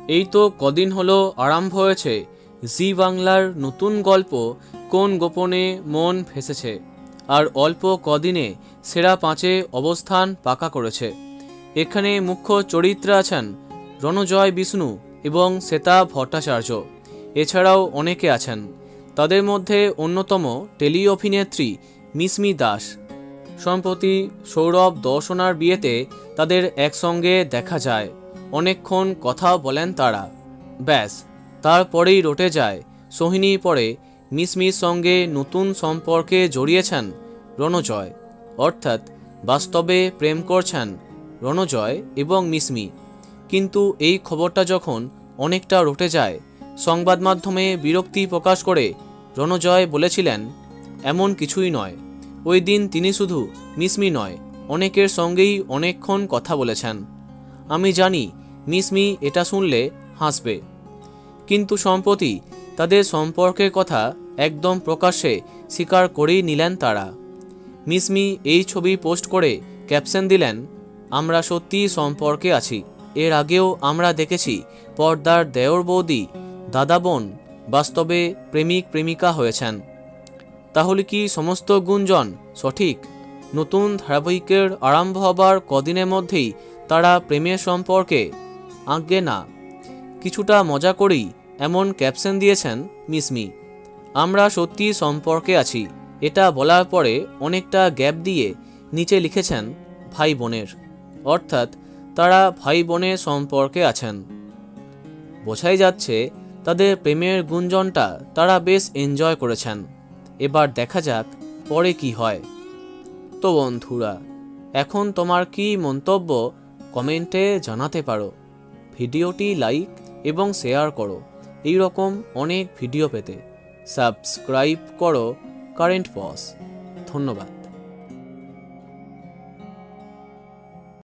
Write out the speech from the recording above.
এই তো কদিন হলো আরম্ভ হয়েছে জি বাংলার নতুন গল্প কোন গোপনে মন ফেসেছে, আর অল্প কদিনে সেরা 5-এ অবস্থান পাকা করেছে। এখানে মুখ্য চরিত্রে আছেন রণজয় বিষ্ণু এবং শ্বেতা ভট্টাচার্য। এছাড়াও অনেকে আছেন, তাদের মধ্যে অন্যতম টেলি অভিনেত্রী মিসমি দাস। সম্প্রতি সৌরভ দর্শনার বিয়েতে তাদের একসঙ্গে দেখা যায়, অনেকক্ষণ কথা বলেন তারা। ব্যাস, তারপরেই রটে যায় সোহিনী পরে মিসমির সঙ্গে নতুন সম্পর্কে জড়িয়েছেন রণজয়, অর্থাৎ বাস্তবে প্রেম করছেন রণজয় এবং মিসমি। কিন্তু এই খবরটা যখন অনেকটা রটে যায়, সংবাদ মাধ্যমে বিরক্তি প্রকাশ করে রণজয় বলেছিলেন, এমন কিছুই নয়, ওই দিন তিনি শুধু মিসমি নয়, অনেকের সঙ্গেই অনেকক্ষণ কথা বলেছেন। আমি জানি মিসমি এটা শুনলে হাসবে, কিন্তু সম্প্রতি তাদের সম্পর্কের কথা একদম প্রকাশ্যে স্বীকার করেই নিলেন তারা। মিসমি এই ছবি পোস্ট করে ক্যাপশন দিলেন, আমরা সত্যিই সম্পর্কে আছি। এর আগেও আমরা দেখেছি পর্দার দেওর বৌদি দাদা বোন বাস্তবে প্রেমিক প্রেমিকা হয়েছেন। তাহলে কি সমস্ত গুঞ্জন সঠিক? নতুন ধারাবাহিকের আরম্ভ হবার কদিনের মধ্যেই তারা প্রেমের সম্পর্কে? আজ্ঞে না, কিছুটা মজা করেই এমন ক্যাপশন দিয়েছেন মিসমি, আমরা সত্যি সম্পর্কে আছি। এটা বলার পরে অনেকটা গ্যাপ দিয়ে নিচে লিখেছেন ভাই বোনের, অর্থাৎ তারা ভাই বোনের সম্পর্কে আছেন। বোঝাই যাচ্ছে তাদের প্রেমের গুঞ্জনটা তারা বেশ এনজয় করেছেন। এবার দেখা যাক পরে কি হয়। তো বন্ধুরা, এখন তোমার কি মন্তব্য কমেন্টে জানাতে পারো। ভিডিওটি লাইক এবং শেয়ার করো। এই রকম অনেক ভিডিও পেতে সাবস্ক্রাইব করো কারেন্ট পজ। ধন্যবাদ।